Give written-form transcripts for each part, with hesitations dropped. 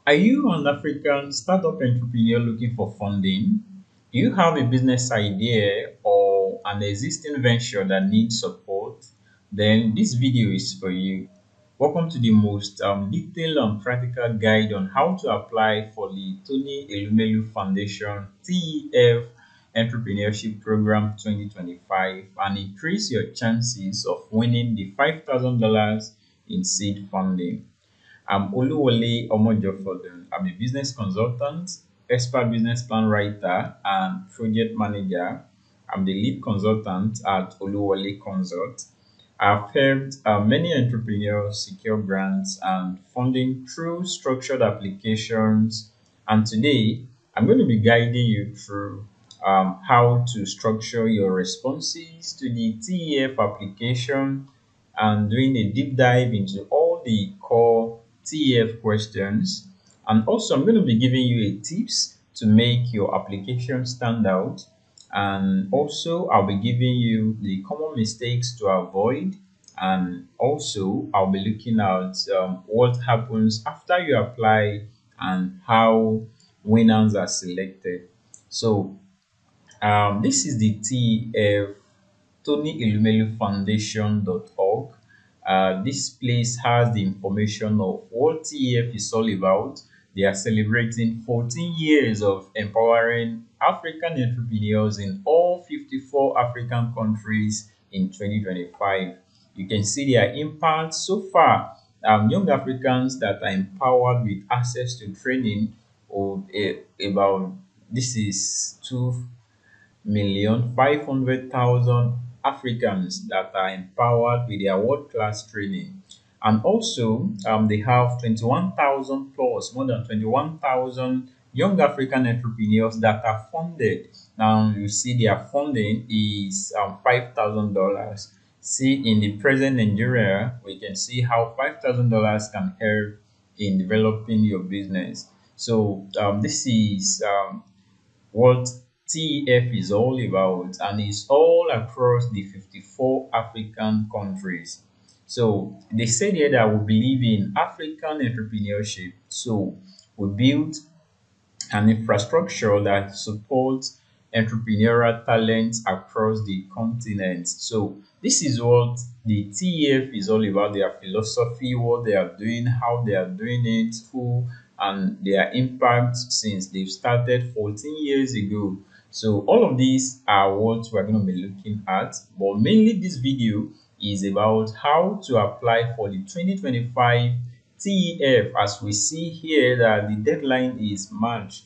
Are you an African startup entrepreneur looking for funding? Do you have a business idea or an existing venture that needs support? Then this video is for you. Welcome to the most detailed and practical guide on how to apply for the Tony Elumelu Foundation TEF Entrepreneurship Program 2025 and increase your chances of winning the $5,000 in seed funding. I'm Oluwole Omojofodun. I'm a business consultant, expert business plan writer, and project manager. I'm the lead consultant at Oluwole Consult. I've helped many entrepreneurs secure grants and funding through structured applications. And today, I'm going to be guiding you through how to structure your responses to the TEF application and doing a deep dive into all the core TEF questions. And also, I'm going to be giving you a tips to make your application stand out. And also, I'll be giving you the common mistakes to avoid. And also, I'll be looking at what happens after you apply and how winners are selected. So, this is the TEF Tony Elumelu Foundation.org. This place has the information of what TEF is all about. They are celebrating 14 years of empowering African entrepreneurs in all 54 African countries in 2025. You can see their impact so far. Young Africans that are empowered with access to training of about this is 2,500,000 Africans that are empowered with their world-class training. And also, they have 21,000 plus, more than 21,000 young African entrepreneurs that are funded. Now, you see their funding is $5,000. See, in the present Nigeria, we can see how $5,000 can help in developing your business. So, this is what TEF is all about, and it's all across the 54 African countries. So they said here that we believe in African entrepreneurship. So we built an infrastructure that supports entrepreneurial talent across the continent. So this is what the TEF is all about, their philosophy, what they are doing, how they are doing it, who and their impact since they've started 14 years ago. So all of these are what we're going to be looking at, but mainly this video is about how to apply for the 2025 TEF. As we see here that the deadline is March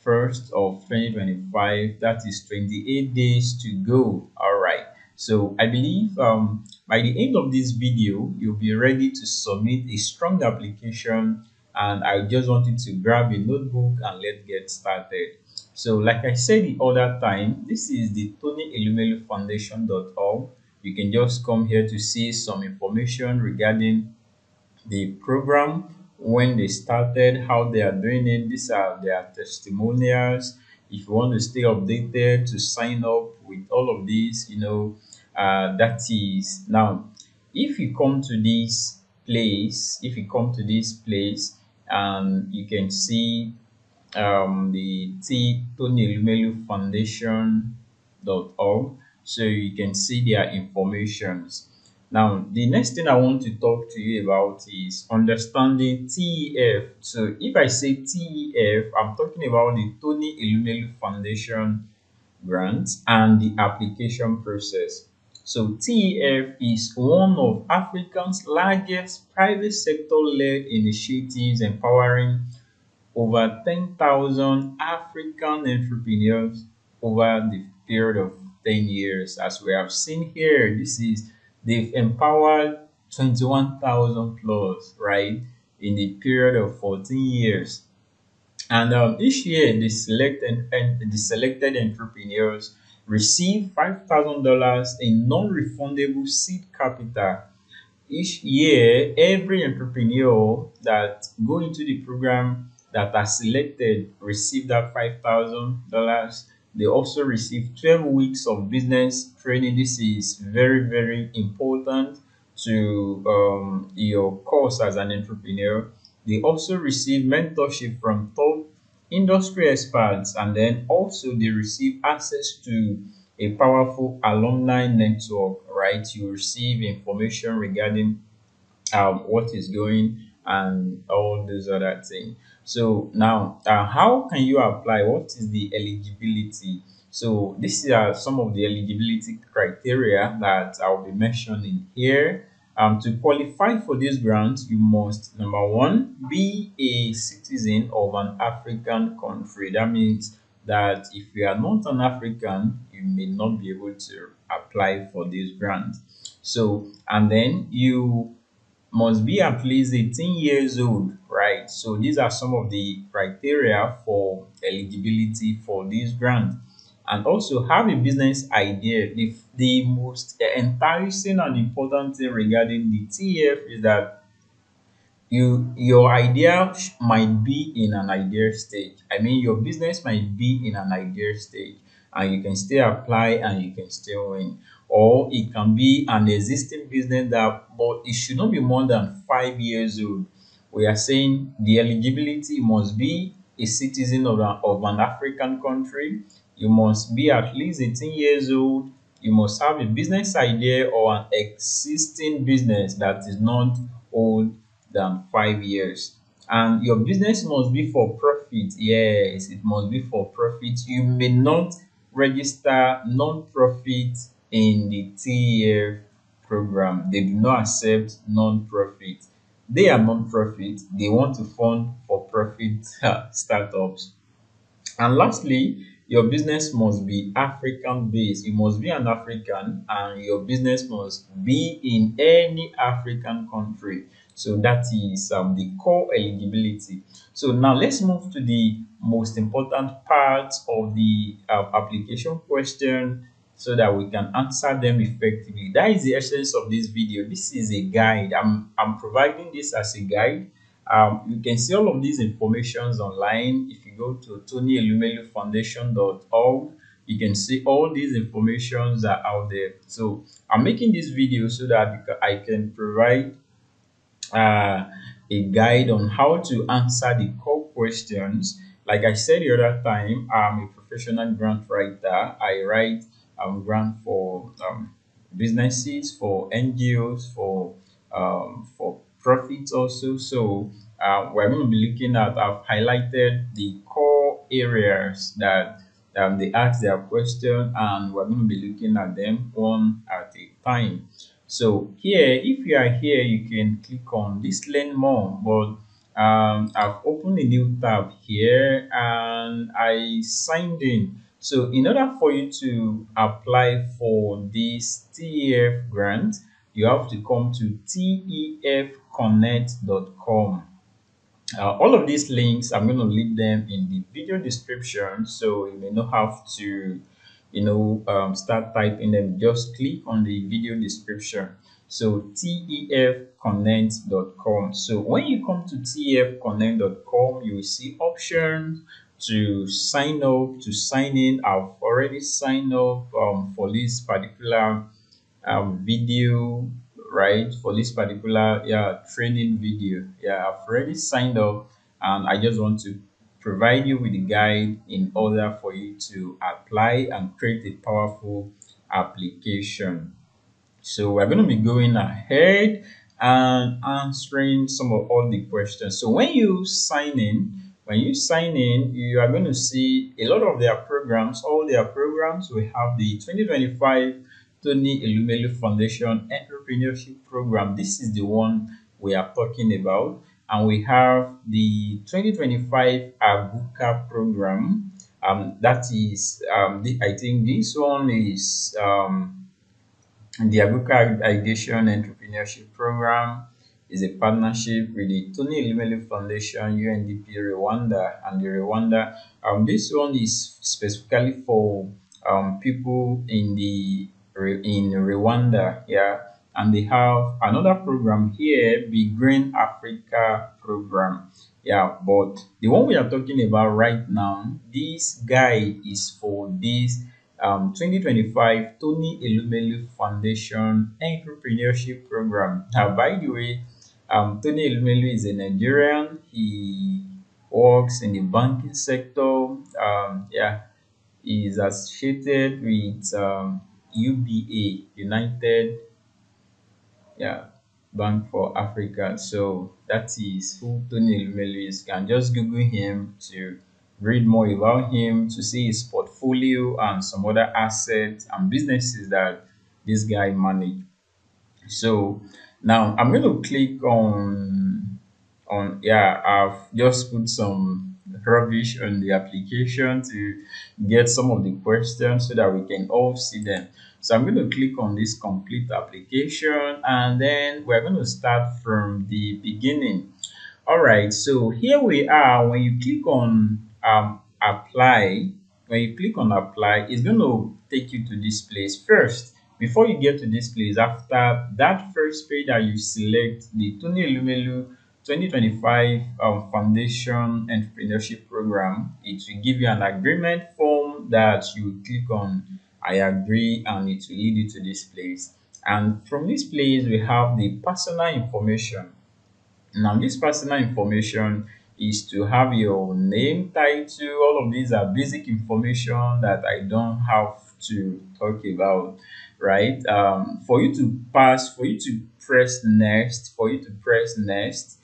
1st of 2025. That is 28 days to go. All right. So I believe by the end of this video, you'll be ready to submit a strong application, and I just want you to grab a notebook and let's get started. So like I said the other time, this is the Tony Elumelu Foundation.org. You can just come here to see some information regarding the program, when they started, how they are doing it. These are their testimonials. If you want to stay updated to sign up with all of these, that is now. If you come to this place, and you can see the Tony Elumelu Foundation.org, so you can see their informations. Now, the next thing I want to talk to you about is understanding TEF. So, if I say TEF, I'm talking about the Tony Elumelu Foundation grant and the application process. So, TEF is one of Africa's largest private sector-led initiatives empowering over 10,000 African entrepreneurs over the period of 10 years. As we have seen here, they've empowered 21,000 plus, right, in the period of 14 years. And each year, the selected entrepreneurs receive $5,000 in non-refundable seed capital. Each year, every entrepreneur that go into the program that are selected receive that $5,000. They also receive 12 weeks of business training. This is very, very important to your course as an entrepreneur. They also receive mentorship from top industry experts, and then also they receive access to a powerful alumni network, right? You receive information regarding what is going and all those other things. So now, how can you apply? What is the eligibility? So these are some of the eligibility criteria that I'll be mentioning here. To qualify for this grant, you must, number one, be a citizen of an African country. That means that if you are not an African, you may not be able to apply for this grant. So, and then you must be at least 18 years old, right? So these are some of the criteria for eligibility for this grant. And also have a business idea. The most enticing and important thing regarding the TEF is that your idea might be in an ideal stage. I mean, your business might be in an ideal stage, and you can still apply and you can still win. Or it can be an existing business that, but it should not be more than 5 years old. We are saying the eligibility must be a citizen of an African country. You must be at least 18 years old. You must have a business idea or an existing business that is not old than 5 years. And your business must be for profit. Yes, it must be for profit. You may not register non-profit in the TEF program. They do not accept non-profit. They are non-profit. They want to fund for profit startups. And lastly, your business must be African based. You must be an African and your business must be in any African country. So that is the core eligibility. So now let's move to the most important part of the application question so that we can answer them effectively. That is the essence of this video. This is a guide. I'm providing this as a guide. You can see all of these informations online. If you go to TonyElumeluFoundation.org, you can see all these informations are out there. So I'm making this video so that I can provide a guide on how to answer the core questions. Like I said the other time, I'm a professional grant writer. I write grant for businesses, for NGOs, for profits also. So we're going to be looking at, I've highlighted the core areas that they ask their question, and we're going to be looking at them one at a time. So here, if you are here, you can click on this learn more, but I've opened a new tab here and I signed in. So in order for you to apply for this TEF grant, you have to come to tefconnect.com. All of these links, I'm going to leave them in the video description, so you may not have to, start typing them. Just click on the video description. So tefconnect.com. So when you come to tefconnect.com, you will see options to sign up, to sign in. I've already signed up for this particular video, right, for this particular training video. I've already signed up and I just want to provide you with a guide in order for you to apply and create a powerful application. So we're going to be going ahead and answering some of all the questions. So when you sign in, you are going to see a lot of their programs. All their programs, we have the 2025 Tony Elumelu Foundation Entrepreneurship Program. This is the one we are talking about. And we have the 2025 Aguka program. That is, I think this one is the Aguka Ideation Entrepreneurship Program is a partnership with the Tony Elumelu Foundation, UNDP Rwanda, and the Rwanda. This one is specifically for people in Rwanda, and they have another program here, the Green Africa program. But the one we are talking about right now, this guide is for this 2025 Tony Elumelu Foundation Entrepreneurship Program. Now, by the way, Tony Elumelu is a Nigerian. He works in the banking sector. Yeah, he is associated with UBA, United, yeah, Bank for Africa. So that is who Tony Elumelu is. You can just Google him to read more about him, to see his portfolio and some other assets and businesses that this guy managed. So now I'm going to click on yeah, I've just put some rubbish on the application to get some of the questions so that we can all see them. So I'm going to click on this complete application, and then we're going to start from the beginning. All right, so here we are. When you click on apply, when you click on apply, it's going to take you to this place first. Before you get to this place, after that first page that you select the Tony Elumelu 2025 Foundation Entrepreneurship Program, it will give you an agreement form that you click on I agree, and it will lead you to this place. And from this place, we have the personal information. Now, this personal information is to have your name, title. All of these are basic information that I don't have to talk about, right? For you to press next, for you to press next,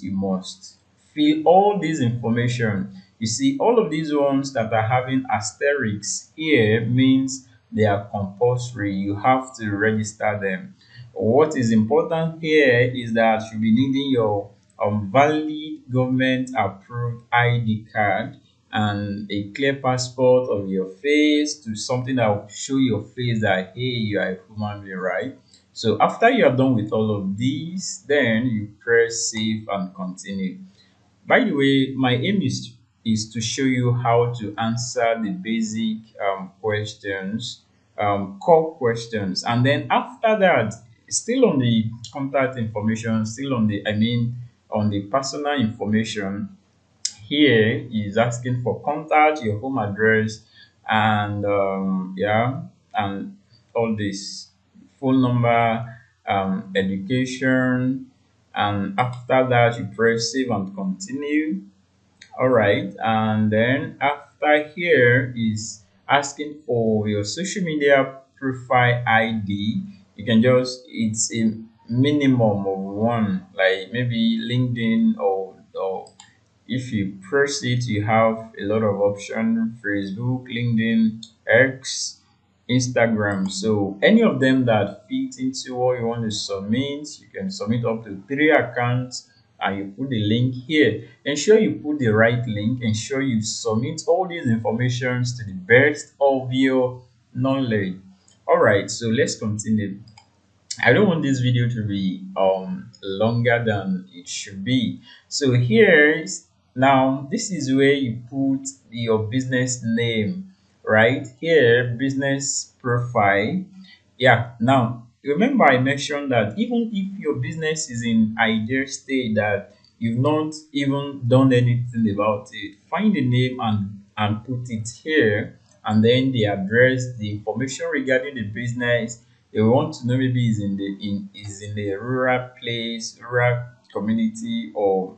you must fill all this information. You see, all of these ones that are having asterisks here means they are compulsory. You have to register them. What is important here is that you'll be needing your valid government approved ID card and a clear passport of your face, to something that will show your face that hey, you are a human being, right? So after you are done with all of these, then you press save and continue. By the way, my aim is to show you how to answer the basic questions, core questions, and then after that, still on the contact information, still on the, I mean, on the personal information. Here is asking for contact, your home address, and yeah, and all this phone number, education, and after that you press save and continue. All right, and then after here is asking for your social media profile ID. You can just, it's a minimum of one, like maybe LinkedIn, or if you press it, you have a lot of options: Facebook, LinkedIn, X, Instagram. So any of them that fit into what you want to submit, you can submit up to 3 accounts, and you put the link here. Ensure you put the right link. Ensure you submit all these informations to the best of your knowledge. All right, so let's continue. I don't want this video to be longer than it should be. So here's, now this is where you put your business name, right? Here, business profile. Yeah, now remember I mentioned that even if your business is in idea state, that you've not even done anything about it, find the name and put it here, and then the address, the information regarding the business. They want to know maybe is in the rural place, rural community, or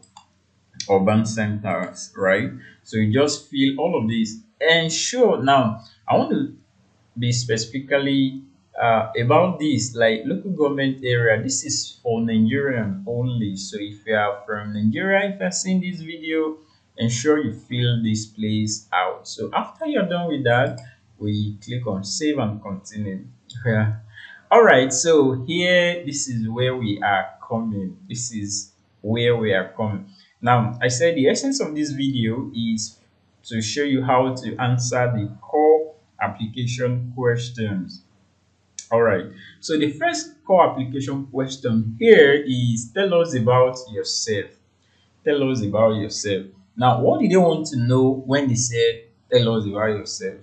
urban centers, right? So you just fill all of this. And sure, now I want to be specifically about this, like local government area. This is for Nigerian only. So if you are from Nigeria, if you're seeing this video, ensure you fill this place out. So after you're done with that, we click on save and continue. Yeah. All right, so here, this is where we are coming. This is where we are coming. Now, I said the essence of this video is to show you how to answer the core application questions. All right, so the first core application question here is tell us about yourself. Tell us about yourself. Now, what did they want to know when they said tell us about yourself?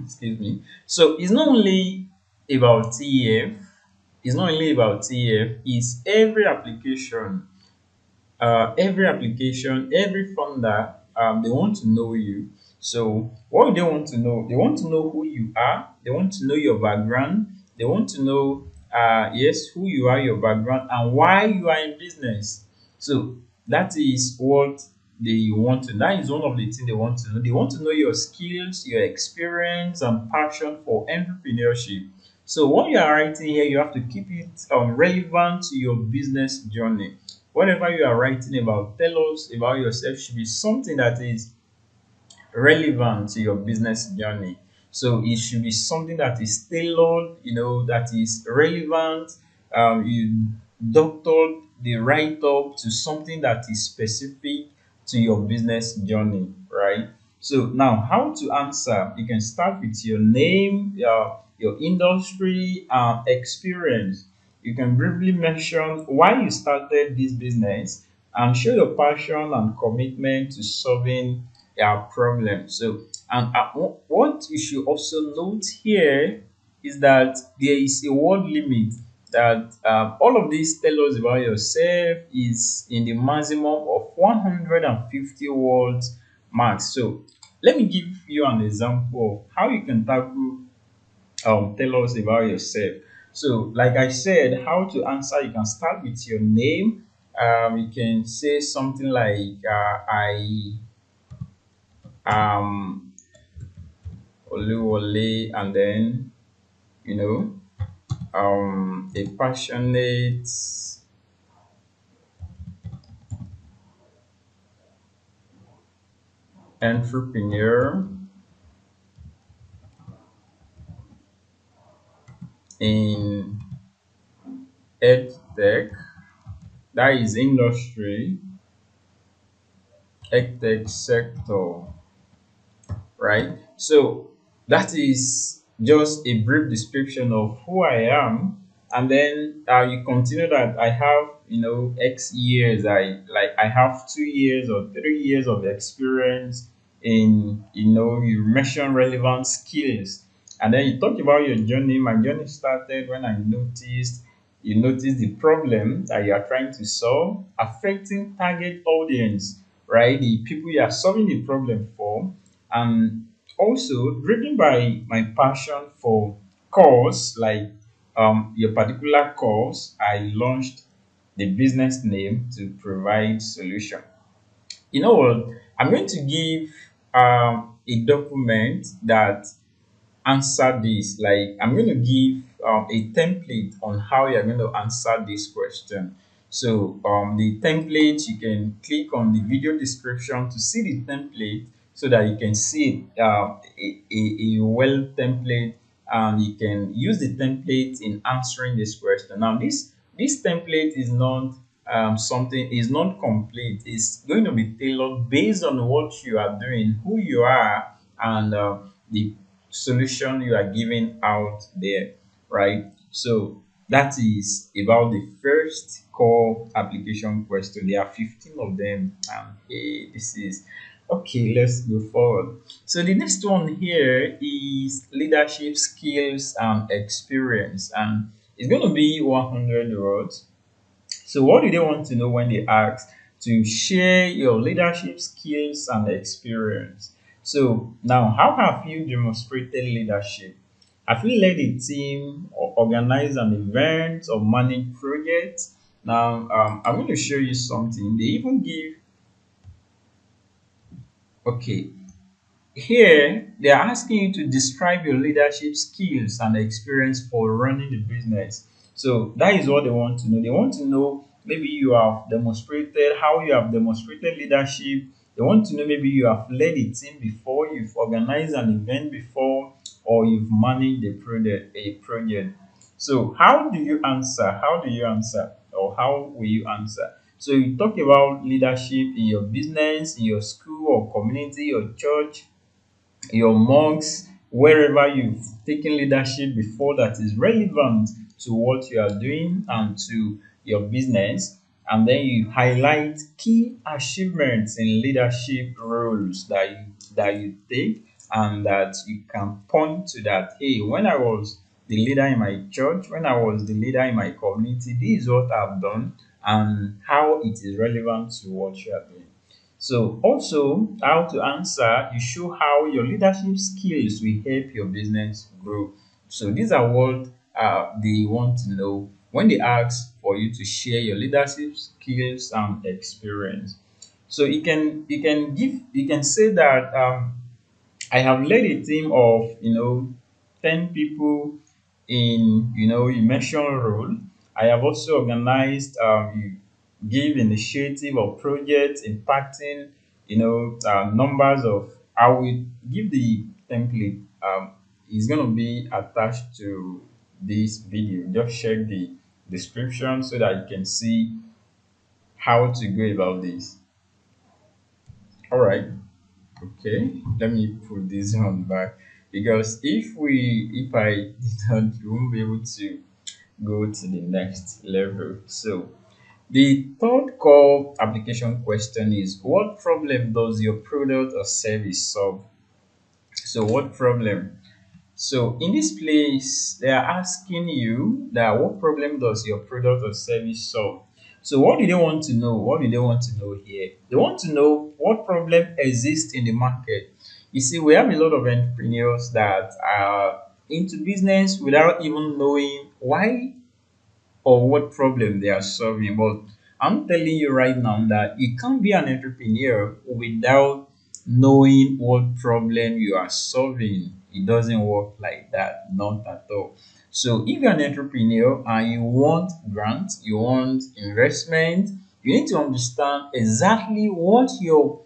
Excuse me. So it's not only about TEF, it's not only about TEF, it's every application, every funder, they want to know you. So what do they want to know? They want to know who you are. They want to know your background. They want to know yes, who you are, your background, and why you are in business. So that is what they want to. That is one of the things they want to know. They want to know your skills, your experience, and passion for entrepreneurship. So what you are writing here, you have to keep it relevant to your business journey. Whatever you are writing about, tell us about yourself should be something that is relevant to your business journey. So it should be something that is tailored, that is relevant. You doctored the write up to something that is specific to your business journey, right? So now, how to answer? You can start with your name, your industry, experience. You can briefly mention why you started this business and show your passion and commitment to solving their problem. So, and what you should also note here is that there is a word limit, that all of this tell us about yourself is in the maximum of 150 words max. So let me give you an example of how you can tackle tell us about yourself. So like I said, how to answer, you can start with your name. You can say something like I am Oluwole, and then you know a passionate entrepreneur in edtech, that is industry, edtech sector, right? So that is just a brief description of who I am, and then you continue that I have X years. I have 2 years or 3 years of experience in you mention relevant skills, and then you talk about your journey. My journey started when I noticed you notice the problem that you are trying to solve affecting target audience, right? The people you are solving the problem for, and also driven by my passion for course, like your particular course, I launched the business name to provide solution. You know what? I'm going to give a document that answer this. Like I'm going to give a template on how you're going to answer this question. So the template, you can click on the video description to see the template so that you can see a well template, and you can use the template in answering this question. Now this template is not something is not complete. It's going to be tailored based on what you are doing, who you are, and the solution you are giving out there, right? So that is about the first core application question. There are 15 of them, and hey, this is okay. Let's go forward. So the next one here is leadership skills and experience, and it's going to be 100 words. So, what do they want to know when they ask to share your leadership skills and experience? So, now how have you demonstrated leadership? Have you led a team or organized an event or managed projects? Now, I'm going to show you something. They even give, okay, here, they are asking you to describe your leadership skills and experience for running the business. So that is what they want to know. They want to know maybe you have demonstrated how you have demonstrated leadership. They want to know maybe you have led a team before, you've organized an event before, or you've managed a project. So how do you answer? How do you answer? Or how will you answer? So you talk about leadership in your business, in your school or community, your church, your monks, wherever you've taken leadership before that is relevant to what you are doing and to your business. And then you highlight key achievements in leadership roles that you take, and that you can point to that. Hey, when I was the leader in my church, when I was the leader in my community, this is what I've done and how it is relevant to what you are doing. So also how to answer, you show how your leadership skills will help your business grow. So these are what they want to know when they ask for you to share your leadership skills and experience. So you can say that I have led a team of 10 people in immersion role. I have also organized give initiative or projects impacting numbers of. I will give the template. It's gonna be attached to this video. Just check the description so that you can see how to go about this. All right. Okay, let me put this one back because if I did not, we won't be able to go to the next level. So the third core application question is, what problem does your product or service solve? So what problem? So in this place, they are asking you that what problem does your product or service solve? So what do they want to know? What do they want to know here? They want to know what problem exists in the market. You see, we have a lot of entrepreneurs that are into business without even knowing why or what problem they are solving. But I'm telling you right now that you can't be an entrepreneur without knowing what problem you are solving. It doesn't work like that, not at all. So if you're an entrepreneur and you want grants, you want investment, you need to understand exactly what your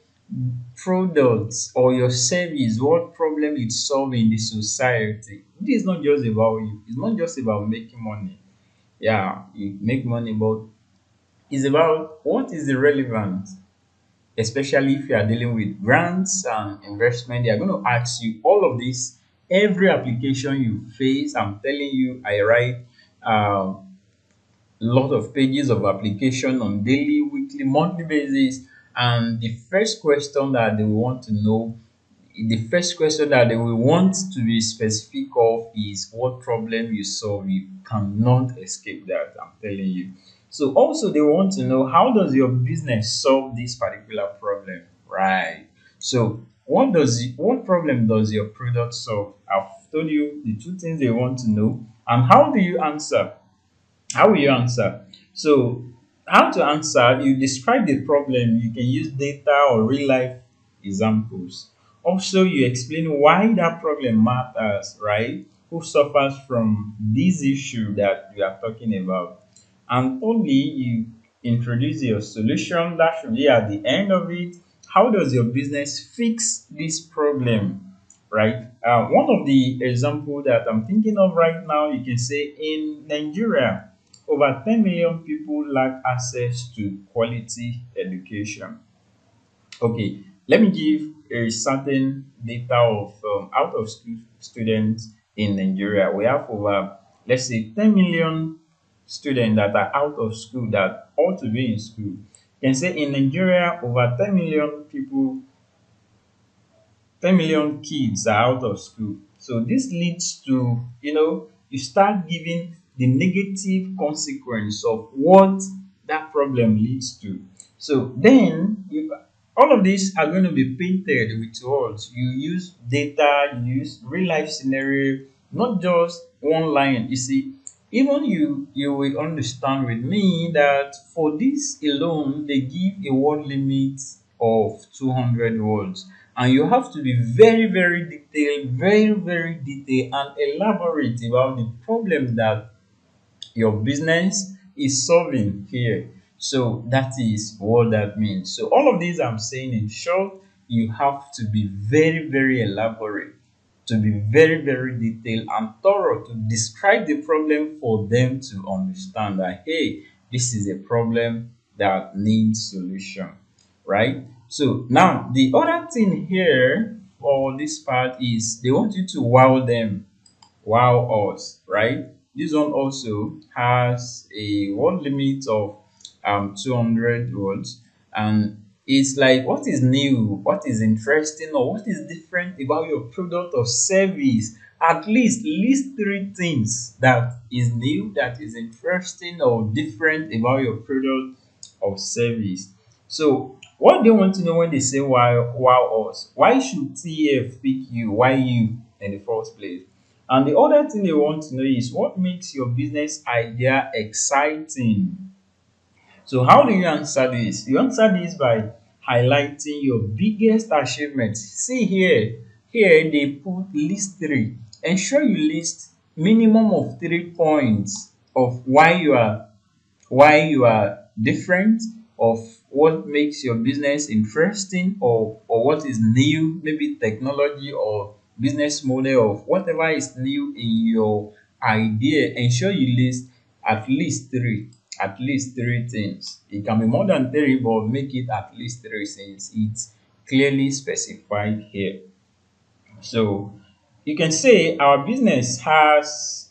products or your service, what problem it's solving in the society. This is not just about you. It's not just about making money. Yeah, you make money, but it's about what is the relevant, especially if you are dealing with grants and investment. They are going to ask you all of this. Every application you face, I'm telling you, I write a lot of pages of application on daily, weekly, monthly basis. And the first question that they will want to know, the first question that they will want to be specific of is what problem you solve. You cannot escape that, I'm telling you. So also they want to know, how does your business solve this particular problem, right? So what problem does your product solve? I've told you the two things they want to know. And how do you answer? How will you answer? So, how to answer, you describe the problem, you can use data or real life examples. Also, you explain why that problem matters, right? Who suffers from this issue that you are talking about. And thirdly, you introduce your solution. That should be at the end of it. How does your business fix this problem? Right? One of the example that I'm thinking of right now, you can say in Nigeria, over 10 million people lack access to quality education. Okay, let me give a certain data of out of school students in Nigeria. We have over, let's say, 10 million students that are out of school that ought to be in school. You can say in Nigeria, over 10 million people 10 million kids are out of school. So this leads to, you start giving the negative consequence of what that problem leads to. So then all of these are going to be painted with words. You use data, you use real life scenario, not just one line. You see, even you will understand with me that for this alone, they give a word limit of 200 words. And you have to be very, very detailed, very, very detailed and elaborate about the problem that your business is solving here. So that is what that means. So all of these I'm saying in short, you have to be very, very elaborate, to be very, very detailed and thorough to describe the problem for them to understand that, hey, this is a problem that needs solution, right? So now the other thing here for this part is they want you to wow them, wow us, right? This one also has a word limit of 200 words, and it's like, what is new, what is interesting, or what is different about your product or service? At least list three things that is new, that is interesting or different about your product or service. So what they want to know when they say wow us, why should TF pick you? Why you in the first place? And the other thing they want to know is what makes your business idea exciting. So how do you answer this? You answer this by highlighting your biggest achievements. See here they put list three. Ensure you list minimum of 3 points of why you are different, of what makes your business interesting, or what is new, maybe technology or business model of whatever is new in your idea. Ensure you list at least three, at least three things. It can be more than three, but make it at least three since it's clearly specified here. So you can say our business has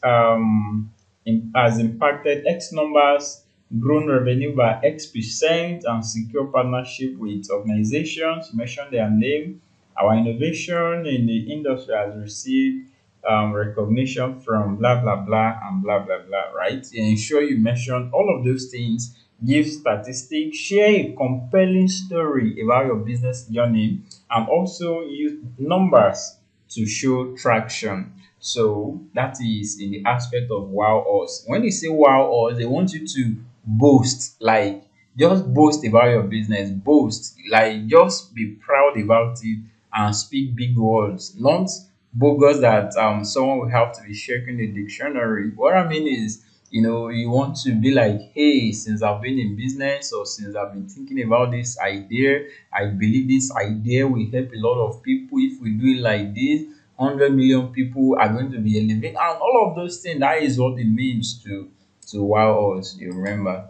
impacted X numbers, grown revenue by X%, and secure partnership with organizations. Mention their name. Our innovation in the industry has received recognition from blah blah blah and blah blah blah. Right? You ensure you mention all of those things. Give statistics. Share a compelling story about your business journey, and also use numbers to show traction. So that is in the aspect of wow us. When they say wow us, they want you to boast, like just boast about your business, boast, like just be proud about it and speak big words, not bogus that someone will have to be checking the dictionary. What I mean is, you want to be like, hey, since I've been in business or since I've been thinking about this idea, I believe this idea will help a lot of people. If we do it like this, 100 million people are going to be elevated, and all of those things. That is what it means to wow us. You remember?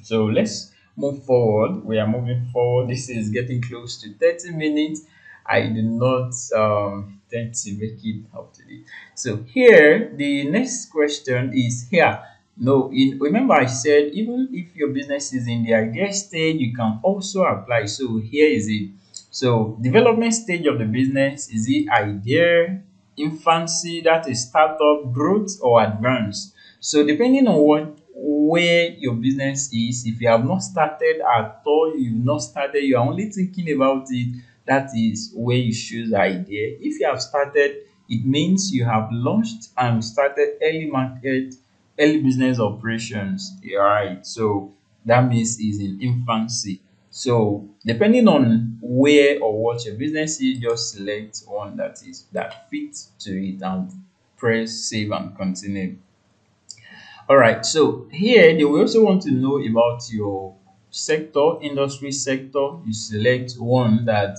So let's move forward. We are moving forward. This is getting close to 30 minutes. I do not tend to make it up to it. So here, the next question is here. No, remember I said even if your business is in the idea stage, you can also apply. So here is it. So development stage of the business, is it idea, infancy, that is startup, growth, or advanced? So depending on where your business is, if you have not started at all, you've not started, you are only thinking about it, that is where you choose idea. If you have started, it means you have launched and started early market, early business operations. Yeah, right. So that means is in infancy. So depending on where or what your business is, just select one that fits to it and press save and continue. All right. So here they will also want to know about your sector, industry sector. You select one that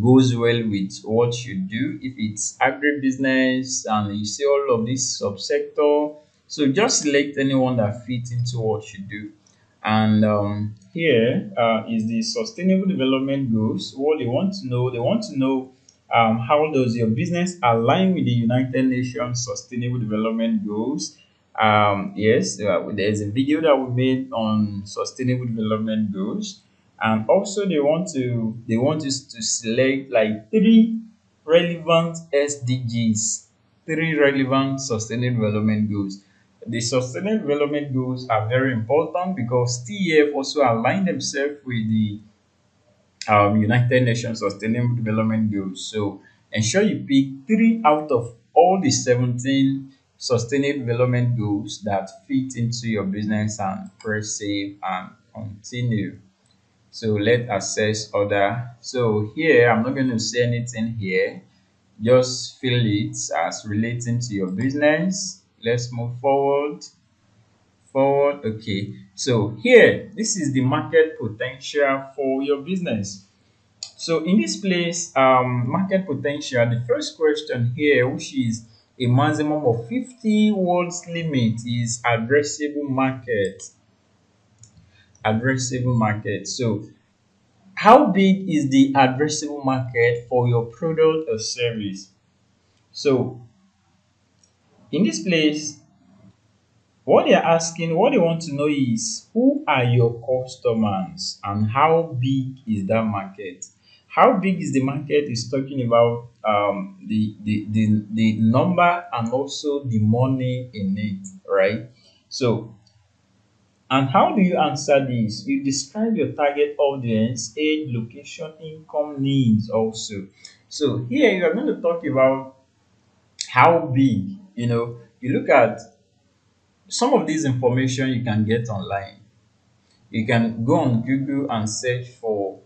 goes well with what you do. If it's agribusiness and you see all of this subsector, so just select anyone that fits into what you do. And here is the sustainable development goals. What they want to know how does your business align with the United Nations Sustainable Development Goals? Yes, there's a video that we made on sustainable development goals, and also they want us to select like three relevant SDGs, three relevant sustainable development goals. The sustainable development goals are very important because TEF also align themselves with the United Nations Sustainable Development Goals. So ensure you pick three out of all the 17 sustainable development goals that fit into your business and press save and continue. So let assess other. So here I'm not going to say anything here. Just fill it as relating to your business. Let's move forward. Okay. So here, this is the market potential for your business. So in this place, market potential, the first question here, which is a maximum of 50 words limit, is addressable market. Addressable market. So how big is the addressable market for your product or service? So in this place, what they want to know is who are your customers and how big is that market? How big is the market is talking about the number and also the money in it, right? So, and how do you answer this? You describe your target audience, age, location, income, needs also. So here you are going to talk about how big, you look at some of this information you can get online. You can go on Google and search for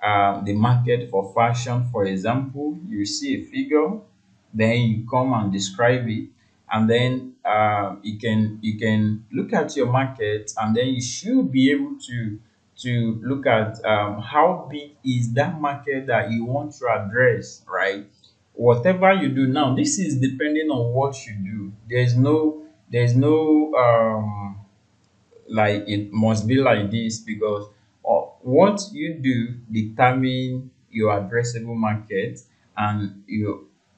the market for fashion, for example. You see a figure, then you come and describe it, and then you can look at your market, and then you should be able to look at how big is that market that you want to address, right? Whatever you do now, this is depending on what you do. There's no like it must be like this, because what you do determine your addressable market, and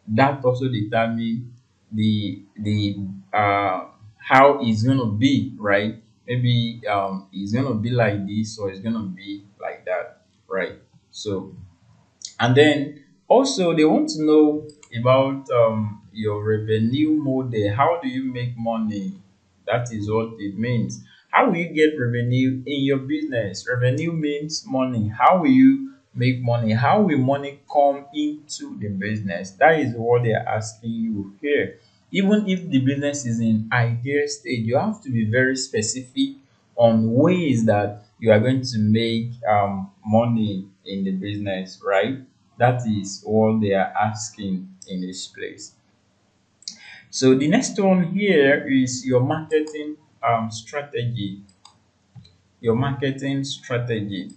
that also determine the how it's gonna be, right? Maybe it's gonna be like this, or it's gonna be like that, right? So, and then also they want to know about your revenue model. How do you make money? That is what it means. How will you get revenue in your business? Revenue means money. How will you make money? How will money come into the business? That is what they are asking you here. Even if the business is in idea stage, you have to be very specific on ways that you are going to make money in the business, right? That is what they are asking in this place. So the next one here is your marketing strategy. Your marketing strategy.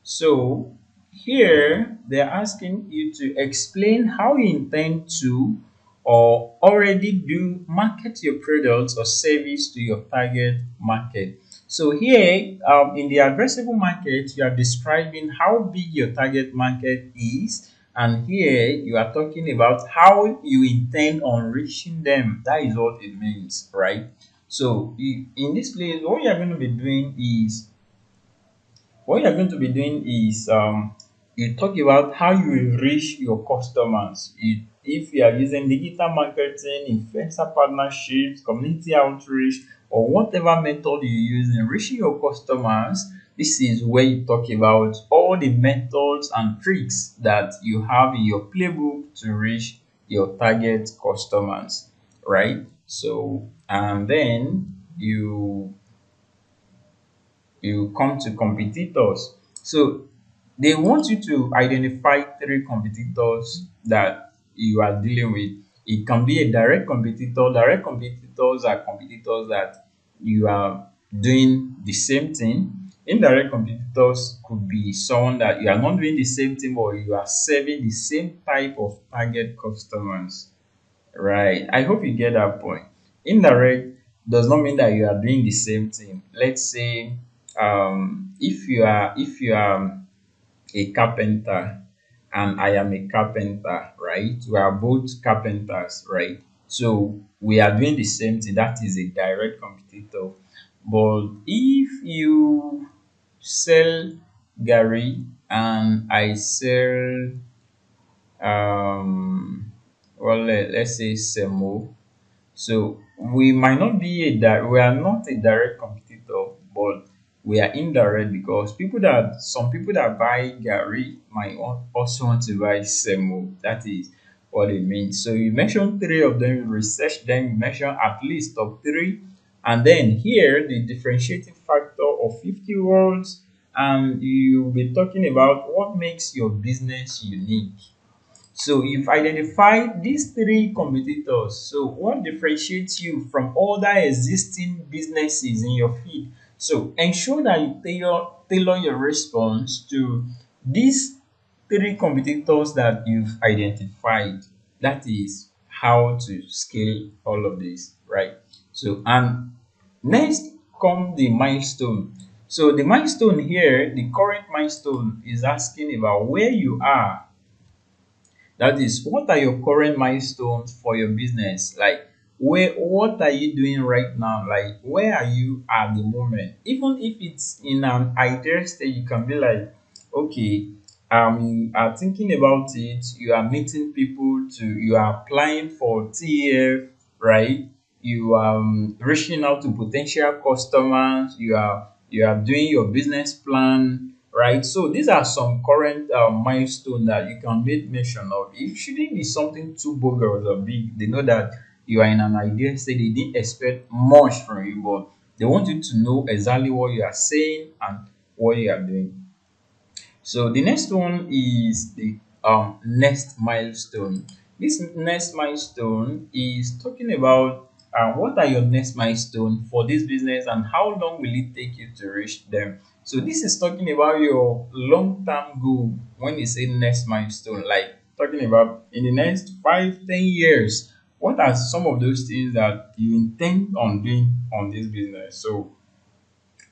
So here they're asking you to explain how you intend to or already do market your products or service to your target market. So here in the addressable market, you are describing how big your target market is, and here you are talking about how you intend on reaching them. That is what it means, right? So in this place, what you are going to be doing is you talk about how you will reach your customers. If you are using digital marketing, influencer partnerships, community outreach, or whatever method you use in reaching your customers, this is where you talk about all the methods and tricks that you have in your playbook to reach your target customers, right? So, and then you come to competitors. So they want you to identify three competitors that you are dealing with. It can be a direct competitor. Direct competitors are competitors that you are doing the same thing. Indirect competitors could be someone that you are not doing the same thing, but you are serving the same type of target customers. Right. I hope you get that point. Indirect does not mean that you are doing the same thing. Let's say if you are a carpenter and I am a carpenter, right? We are both carpenters, right? So we are doing the same thing. That is a direct competitor. But if you sell Gary and I sell let's say Semo, so we might not be we are not a direct competitor, but we are indirect, because some people that buy Gary might also want to buy Semo. That is what it means. So you mentioned three of them, you research them, you mention at least top three, and then here the differentiating factor of 50 words, and you'll be talking about what makes your business unique. So you've identified these three competitors. So what differentiates you from other existing businesses in your field? So ensure that you tailor your response to these three competitors that you've identified. That is how to scale all of this, right? So, and next come the milestone. So the milestone here, the current milestone is asking about where you are. That is, what are your current milestones for your business? Like, what are you doing right now? Like, where are you at the moment? Even if it's in an idea stage, you can be like, okay, you are thinking about it, you are meeting people you are applying for TEF, right? You are reaching out to potential customers, you are doing your business plan, right? So these are some current milestones that you can make mention of. It shouldn't be something too bogus or big. They know that you are in an idea state. They didn't expect much from you, but they want you to know exactly what you are saying and what you are doing. So the next one is the next milestone. This next milestone is talking about what are your next milestone for this business and how long will it take you to reach them. So this is talking about your long-term goal when you say next milestone, like talking about in the next 5, 10 years. What are some of those things that you intend on doing on this business? So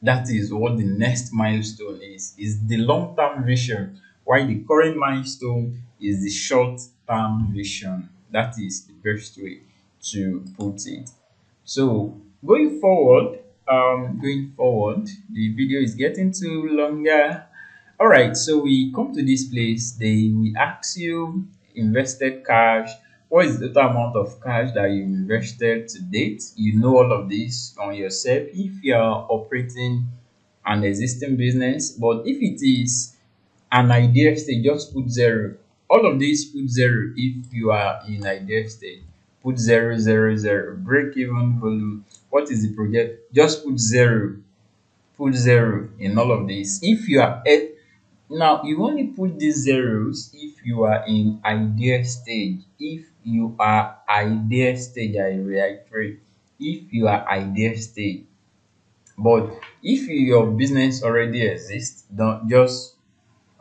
that is what the next milestone is the long-term vision, while the current milestone is the short-term vision. That is the best way to put it. So going forward, the video is getting too longer. All right, so we come to this place. They will ask you invested cash. What is the total amount of cash that you invested to date? You know all of this on yourself if you are operating an existing business. But if it is an idea stage, just put zero. All of these put zero if you are in idea stage. Put zero, zero, zero. Break even volume. What is the project? Just put zero. Put zero in all of this. If you are at now, you only put these zeros if you are in idea stage. If you are idea stage, I reiterate. If you are idea stage, but if your business already exists, don't just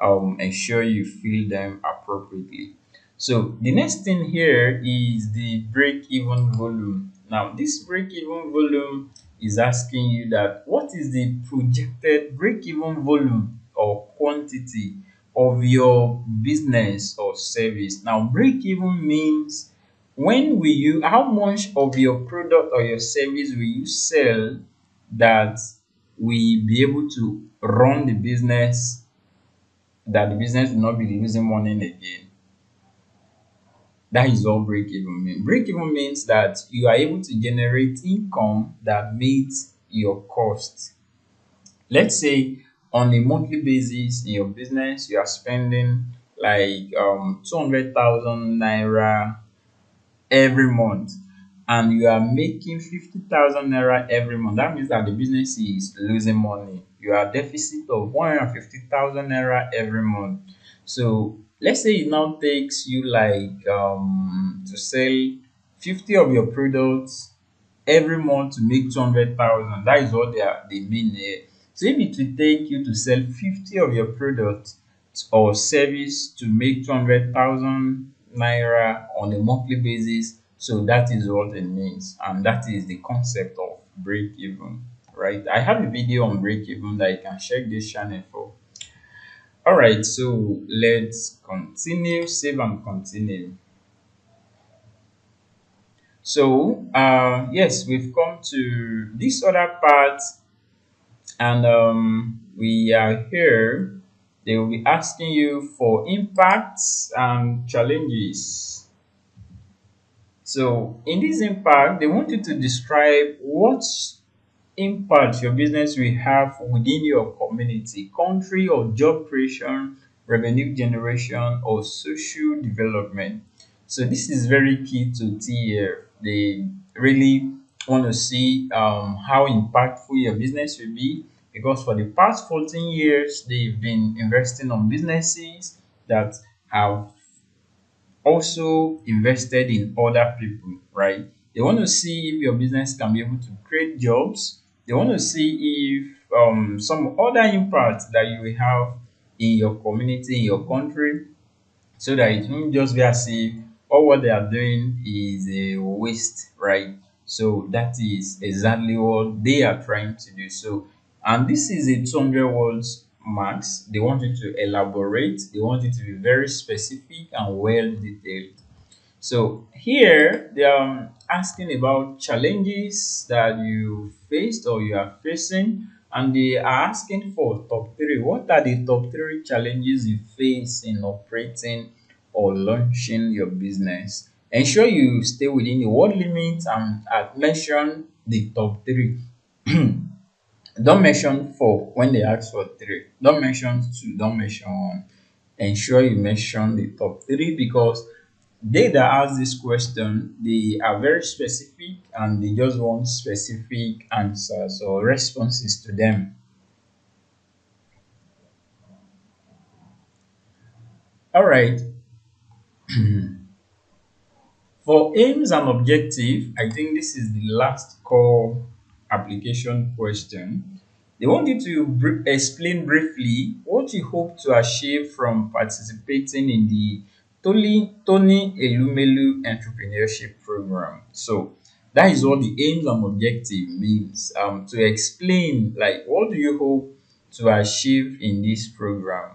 ensure you fill them appropriately. So the next thing here is the break-even volume. Now, this break-even volume is asking you that what is the projected break-even volume or quantity of your business or service. Now, break-even means when will you, how much of your product or your service will you sell that will be able to run the business, that the business will not be losing money again. That is all break even means. Break even means that you are able to generate income that meets your cost. Let's say on a monthly basis in your business, you are spending like 200,000 naira every month, and you are making 50,000 naira every month. That means that the business is losing money. You are deficit of 150,000 naira every month. So let's say it now takes you like to sell 50 of your products every month to make 200,000. That is what they mean here. So if it will take you to sell 50 of your products or service to make 200,000 naira on a monthly basis, so that is what it means, and that is the concept of break even, right? I have a video on break even that you can check this channel for. All right, so let's continue. Save and continue. So yes, we've come to this other part, and we are here. They will be asking you for impacts and challenges. So in this impact, they want you to describe what impact your business will have within your community, country, or job creation, revenue generation, or social development. So this is very key to TEF. They really want to see how impactful your business will be, because for the past 14 years they've been investing on businesses that have also invested in other people, right? They want to see if your business can be able to create jobs. They want to see if some other impact that you will have in your community, in your country, so that it won't just be as if all what they are doing is a waste, right? So that is exactly what they are trying to do. So, and this is a 200 words max. They want you to elaborate, they want you to be very specific and well detailed. So here they are asking about challenges that you faced or you are facing, and they are asking for top three. What are the top three challenges you face in operating or launching your business? Ensure you stay within the word limit and mention the top three. Don't mention four when they ask for three. Don't mention two. Don't mention one. Ensure you mention the top three because they that ask this question, they are very specific and they just want specific answers or responses to them. All right. For aims and objective, I think this is the last core application question. They want you to explain briefly what you hope to achieve from participating in the Tony Elumelu Entrepreneurship Program. So that is what the aims and objective means. To explain like what do you hope to achieve in this program?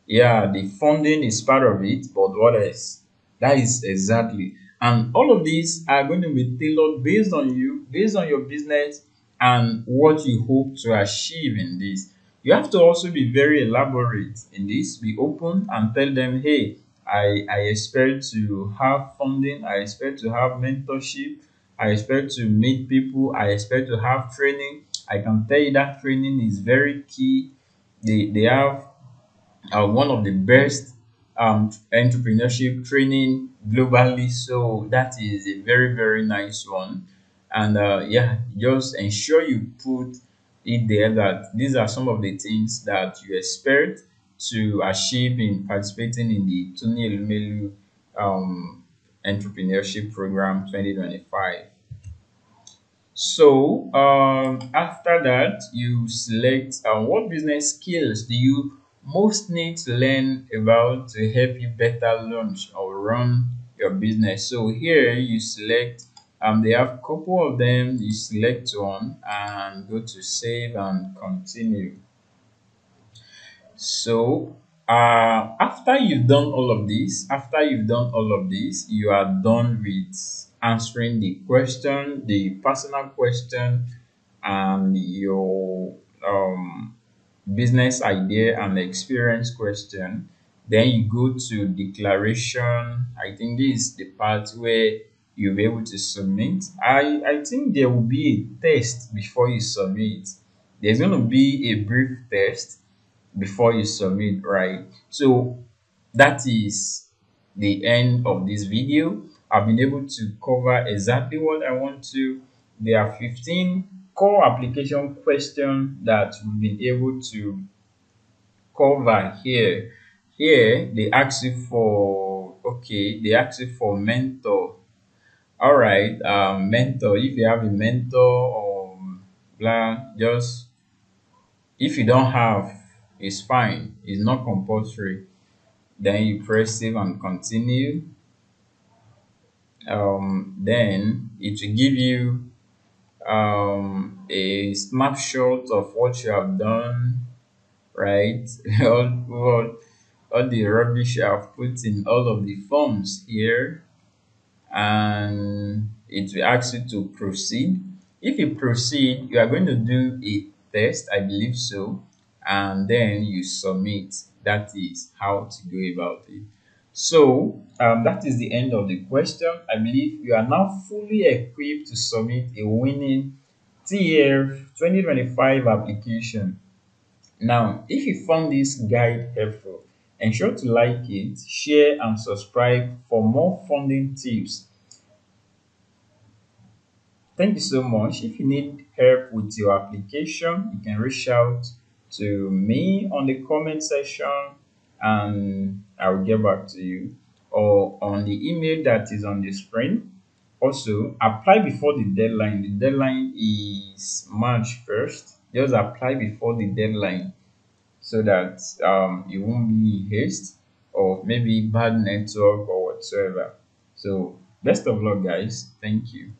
Yeah, the funding is part of it, but what else? That is exactly. And all of these are going to be tailored based on you, based on your business, and what you hope to achieve in this. You have to also be very elaborate in this, be open and tell them, hey, I expect to have funding, I expect to have mentorship, I expect to meet people, I expect to have training. I can tell you that training is very key. They have one of the best entrepreneurship training globally. So that is a very, very nice one. And yeah, just ensure you put it there that these are some of the things that you expect to achieve in participating in the Tony Elumelu Entrepreneurship Program 2025. So after that, you select what business skills do you most need to learn about to help you better launch or run your business. So here you select, they have a couple of them. You select one and go to save and continue. So after you've done all of this, you are done with answering the question, the personal question, and your business idea and experience question. Then you go to declaration. I think this is the part where you'll be able to submit. I think there will be a test before you submit. There's going to be a brief test before you submit, right? So that is the end of this video. I've been able to cover exactly what I want to. There are 15 core application questions that we've been able to cover here. Here they ask you for, okay, they ask you for mentor. All right, mentor. If you have a mentor, blah, just if you don't have, it's fine. It's not compulsory. Then you press save and continue. Then it will give you a snapshot of what you have done, right? All the rubbish you have put in all of the forms here, and it will ask you to proceed. If you proceed, you are going to do a test, I believe so, and then you submit. That is how to go about it. So that is the end of the question. I believe you are now fully equipped to submit a winning TEF 2025 application. Now, if you found this guide helpful, ensure to like it, share, and subscribe for more funding tips. Thank you so much. If you need help with your application, you can reach out to me on the comment section and I'll get back to you, or on the email that is on the screen. Also, apply before the deadline. The deadline is March 1st. Just apply before the deadline so that you won't be in haste or maybe bad network or whatsoever. So, best of luck, guys. Thank you.